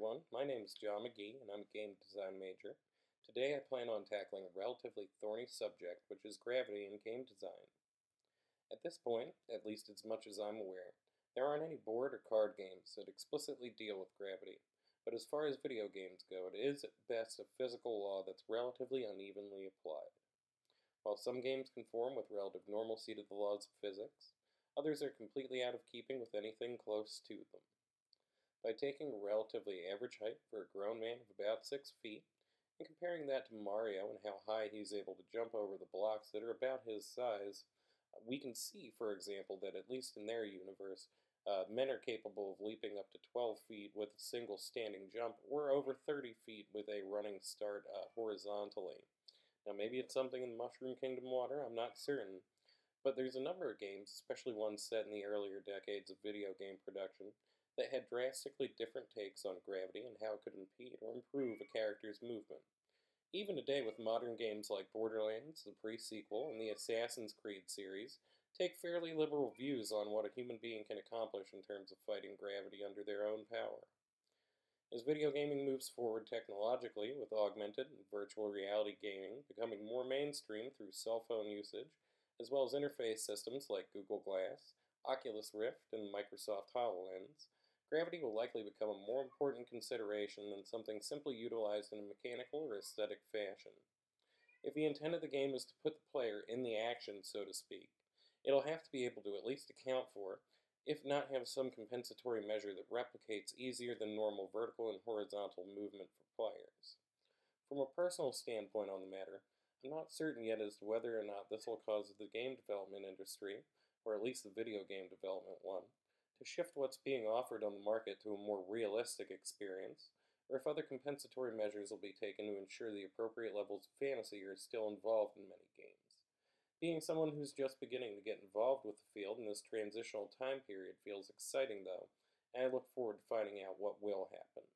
everyone, my name is John Magee and I'm a game design major. Today I plan on tackling a relatively thorny subject, which is gravity in game design. At this point, at least as much as I'm aware, there aren't any board or card games that explicitly deal with gravity, but as far as video games go, it is at best a physical law that's relatively unevenly applied. While some games conform with relative normalcy to the laws of physics, others are completely out of keeping with anything close to them. By taking a relatively average height for a grown man of about 6 feet and comparing that to Mario and how high he's able to jump over the blocks that are about his size, we can see, for example, that at least in their universe, men are capable of leaping up to 12 feet with a single standing jump or over 30 feet with a running start horizontally. Now, maybe it's something in the Mushroom Kingdom water, I'm not certain, but there's a number of games, especially ones set in the earlier decades of video game production, that had drastically different takes on gravity and how it could impede or improve a character's movement. Even today, with modern games like Borderlands, the pre-sequel, and the Assassin's Creed series, take fairly liberal views on what a human being can accomplish in terms of fighting gravity under their own power. As video gaming moves forward technologically, with augmented and virtual reality gaming becoming more mainstream through cell phone usage, as well as interface systems like Google Glass, Oculus Rift, and Microsoft HoloLens, gravity will likely become a more important consideration than something simply utilized in a mechanical or aesthetic fashion. If the intent of the game is to put the player in the action, so to speak, it'll have to be able to at least account for, if not have some compensatory measure that replicates easier than normal vertical and horizontal movement for players. From a personal standpoint on the matter, I'm not certain yet as to whether or not this will cause the game development industry, or at least the video game development one, to shift what's being offered on the market to a more realistic experience, or if other compensatory measures will be taken to ensure the appropriate levels of fantasy are still involved in many games. Being someone who's just beginning to get involved with the field in this transitional time period feels exciting though, and I look forward to finding out what will happen.